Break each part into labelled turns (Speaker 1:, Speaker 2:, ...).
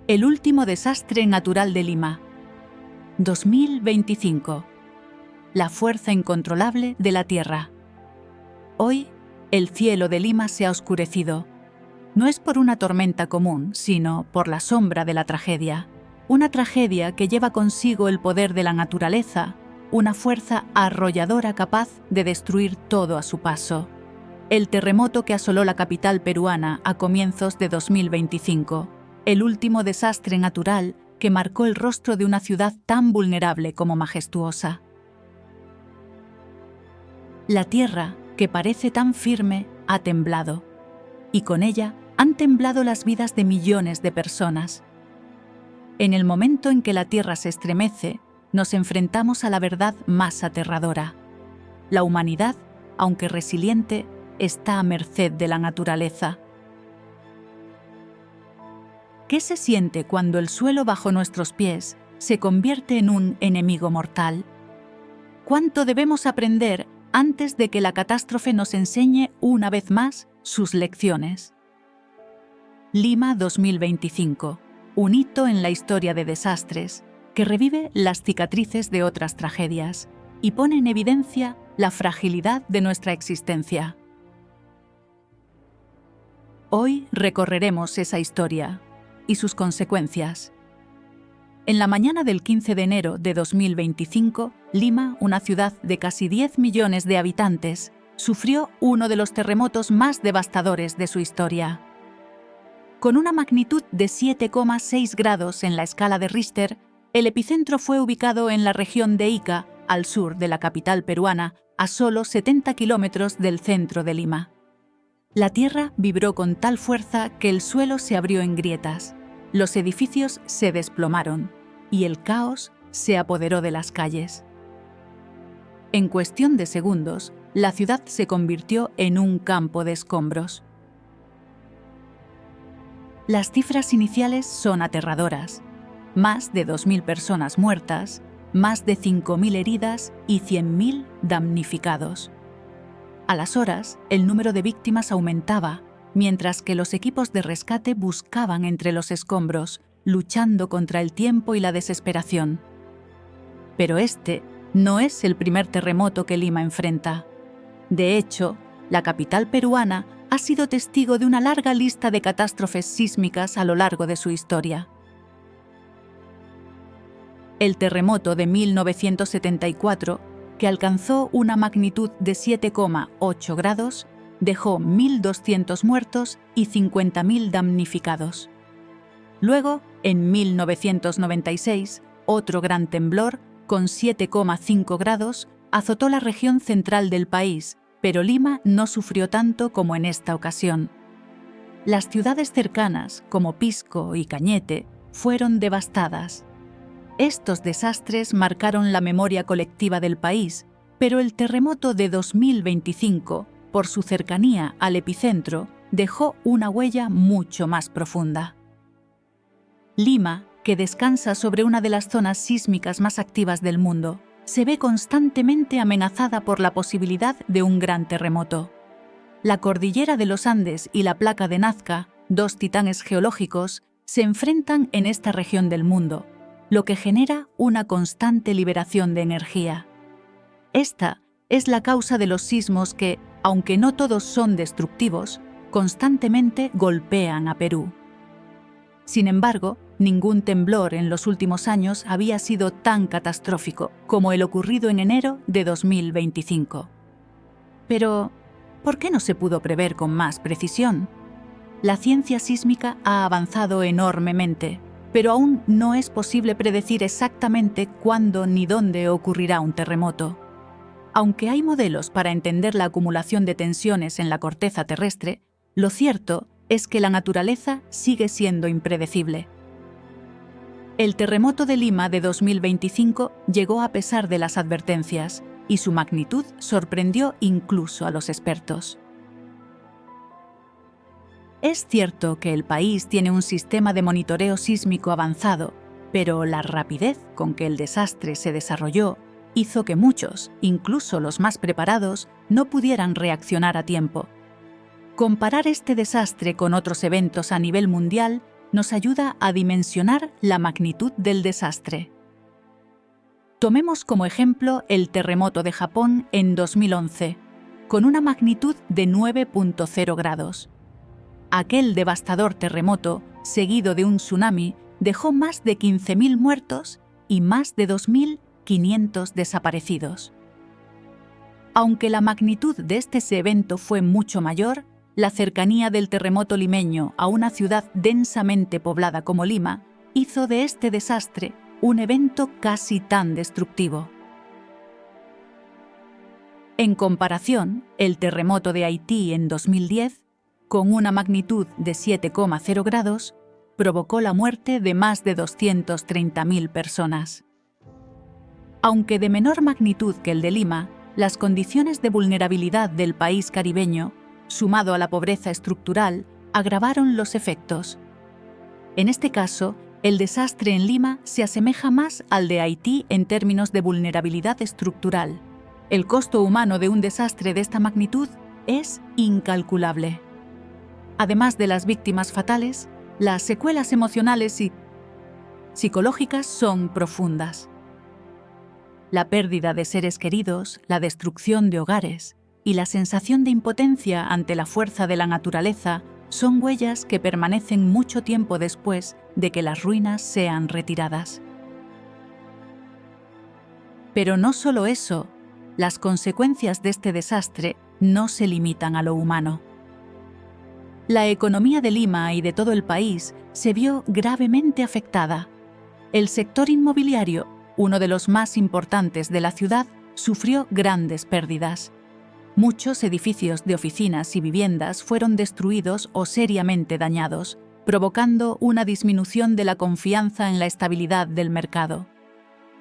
Speaker 1: El último desastre natural de Lima. 2025. La fuerza incontrolable de la Tierra. Hoy, el cielo de Lima se ha oscurecido. No es por una tormenta común, sino por la sombra de la tragedia. Una tragedia que lleva consigo el poder de la naturaleza, una fuerza arrolladora capaz de destruir todo a su paso. El terremoto que asoló la capital peruana a comienzos de 2025. El último desastre natural que marcó el rostro de una ciudad tan vulnerable como majestuosa. La tierra, que parece tan firme, ha temblado, y con ella han temblado las vidas de millones de personas. En el momento en que la tierra se estremece, nos enfrentamos a la verdad más aterradora. La humanidad, aunque resiliente, está a merced de la naturaleza. ¿Qué se siente cuando el suelo bajo nuestros pies se convierte en un enemigo mortal? ¿Cuánto debemos aprender antes de que la catástrofe nos enseñe una vez más sus lecciones? Lima 2025, un hito en la historia de desastres que revive las cicatrices de otras tragedias y pone en evidencia la fragilidad de nuestra existencia. Hoy recorreremos esa historia y sus consecuencias. En la mañana del 15 de enero de 2025, Lima, una ciudad de casi 10 millones de habitantes, sufrió uno de los terremotos más devastadores de su historia. Con una magnitud de 7,6 grados en la escala de Richter, el epicentro fue ubicado en la región de Ica, al sur de la capital peruana, a solo 70 kilómetros del centro de Lima. La tierra vibró con tal fuerza que el suelo se abrió en grietas, los edificios se desplomaron y el caos se apoderó de las calles. En cuestión de segundos, la ciudad se convirtió en un campo de escombros. Las cifras iniciales son aterradoras: más de 2.000 personas muertas, más de 5.000 heridas y 100.000 damnificados. A las horas, el número de víctimas aumentaba, mientras que los equipos de rescate buscaban entre los escombros, luchando contra el tiempo y la desesperación. Pero este no es el primer terremoto que Lima enfrenta. De hecho, la capital peruana ha sido testigo de una larga lista de catástrofes sísmicas a lo largo de su historia. El terremoto de 1974, que alcanzó una magnitud de 7,8 grados, dejó 1.200 muertos y 50.000 damnificados. Luego, en 1996, otro gran temblor, con 7,5 grados, azotó la región central del país, pero Lima no sufrió tanto como en esta ocasión. Las ciudades cercanas, como Pisco y Cañete, fueron devastadas. Estos desastres marcaron la memoria colectiva del país, pero el terremoto de 2025, por su cercanía al epicentro, dejó una huella mucho más profunda. Lima, que descansa sobre una de las zonas sísmicas más activas del mundo, se ve constantemente amenazada por la posibilidad de un gran terremoto. La cordillera de los Andes y la placa de Nazca, dos titanes geológicos, se enfrentan en esta región del mundo, lo que genera una constante liberación de energía. Esta es la causa de los sismos que, aunque no todos son destructivos, constantemente golpean a Perú. Sin embargo, ningún temblor en los últimos años había sido tan catastrófico como el ocurrido en enero de 2025. Pero, ¿por qué no se pudo prever con más precisión? La ciencia sísmica ha avanzado enormemente, pero aún no es posible predecir exactamente cuándo ni dónde ocurrirá un terremoto. Aunque hay modelos para entender la acumulación de tensiones en la corteza terrestre, lo cierto es que la naturaleza sigue siendo impredecible. El terremoto de Lima de 2025 llegó a pesar de las advertencias, y su magnitud sorprendió incluso a los expertos. Es cierto que el país tiene un sistema de monitoreo sísmico avanzado, pero la rapidez con que el desastre se desarrolló hizo que muchos, incluso los más preparados, no pudieran reaccionar a tiempo. Comparar este desastre con otros eventos a nivel mundial nos ayuda a dimensionar la magnitud del desastre. Tomemos como ejemplo el terremoto de Japón en 2011, con una magnitud de 9.0 grados. Aquel devastador terremoto, seguido de un tsunami, dejó más de 15.000 muertos y más de 2.500 desaparecidos. Aunque la magnitud de este evento fue mucho mayor, la cercanía del terremoto limeño a una ciudad densamente poblada como Lima hizo de este desastre un evento casi tan destructivo. En comparación, el terremoto de Haití en 2010, con una magnitud de 7,0 grados, provocó la muerte de más de 230.000 personas. Aunque de menor magnitud que el de Lima, las condiciones de vulnerabilidad del país caribeño, sumado a la pobreza estructural, agravaron los efectos. En este caso, el desastre en Lima se asemeja más al de Haití en términos de vulnerabilidad estructural. El costo humano de un desastre de esta magnitud es incalculable. Además de las víctimas fatales, las secuelas emocionales y psicológicas son profundas. La pérdida de seres queridos, la destrucción de hogares y la sensación de impotencia ante la fuerza de la naturaleza son huellas que permanecen mucho tiempo después de que las ruinas sean retiradas. Pero no solo eso, las consecuencias de este desastre no se limitan a lo humano. La economía de Lima y de todo el país se vio gravemente afectada. El sector inmobiliario, uno de los más importantes de la ciudad, sufrió grandes pérdidas. Muchos edificios de oficinas y viviendas fueron destruidos o seriamente dañados, provocando una disminución de la confianza en la estabilidad del mercado.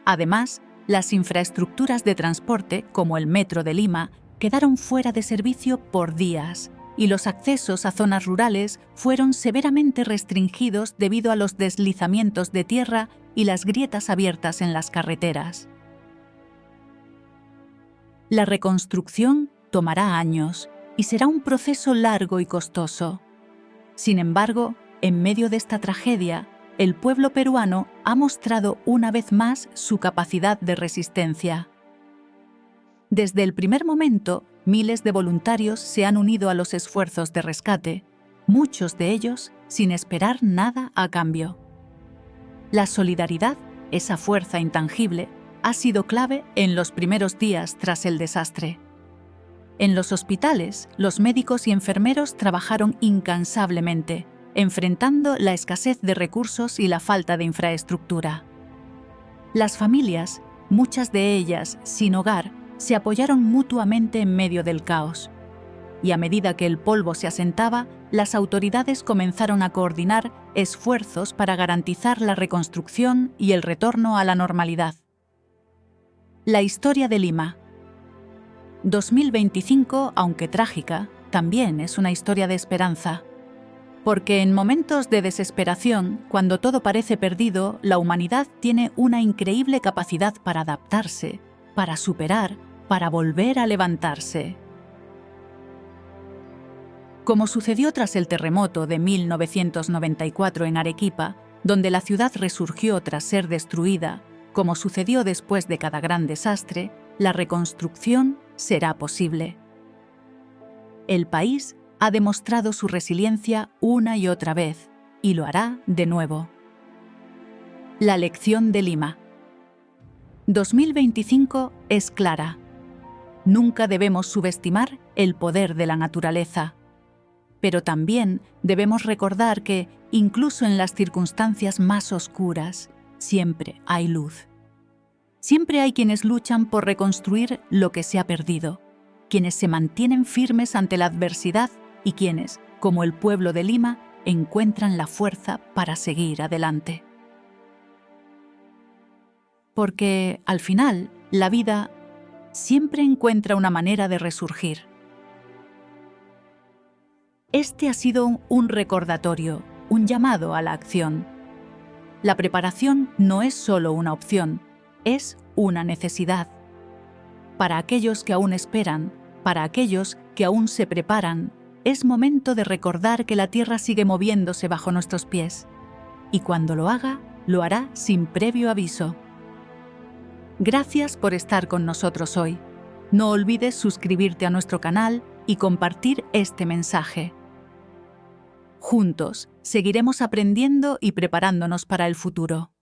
Speaker 1: Además, las infraestructuras de transporte, como el Metro de Lima, quedaron fuera de servicio por días, y los accesos a zonas rurales fueron severamente restringidos debido a los deslizamientos de tierra y las grietas abiertas en las carreteras. La reconstrucción tomará años y será un proceso largo y costoso. Sin embargo, en medio de esta tragedia, el pueblo peruano ha mostrado una vez más su capacidad de resistencia. Desde el primer momento, miles de voluntarios se han unido a los esfuerzos de rescate, muchos de ellos sin esperar nada a cambio. La solidaridad, esa fuerza intangible, ha sido clave en los primeros días tras el desastre. En los hospitales, los médicos y enfermeros trabajaron incansablemente, enfrentando la escasez de recursos y la falta de infraestructura. Las familias, muchas de ellas sin hogar, se apoyaron mutuamente en medio del caos. Y a medida que el polvo se asentaba, las autoridades comenzaron a coordinar esfuerzos para garantizar la reconstrucción y el retorno a la normalidad. La historia de Lima. 2025, aunque trágica, también es una historia de esperanza. Porque en momentos de desesperación, cuando todo parece perdido, la humanidad tiene una increíble capacidad para adaptarse, para superar, para volver a levantarse. Como sucedió tras el terremoto de 1994 en Arequipa, donde la ciudad resurgió tras ser destruida, como sucedió después de cada gran desastre, la reconstrucción será posible. El país ha demostrado su resiliencia una y otra vez, y lo hará de nuevo. La lección de Lima. 2025 es clara. Nunca debemos subestimar el poder de la naturaleza. Pero también debemos recordar que, incluso en las circunstancias más oscuras, siempre hay luz. Siempre hay quienes luchan por reconstruir lo que se ha perdido, quienes se mantienen firmes ante la adversidad y quienes, como el pueblo de Lima, encuentran la fuerza para seguir adelante. Porque, al final, la vida siempre encuentra una manera de resurgir. Este ha sido un recordatorio, un llamado a la acción. La preparación no es solo una opción, es una necesidad. Para aquellos que aún esperan, para aquellos que aún se preparan, es momento de recordar que la tierra sigue moviéndose bajo nuestros pies y cuando lo haga, lo hará sin previo aviso. Gracias por estar con nosotros hoy. No olvides suscribirte a nuestro canal y compartir este mensaje. Juntos, seguiremos aprendiendo y preparándonos para el futuro.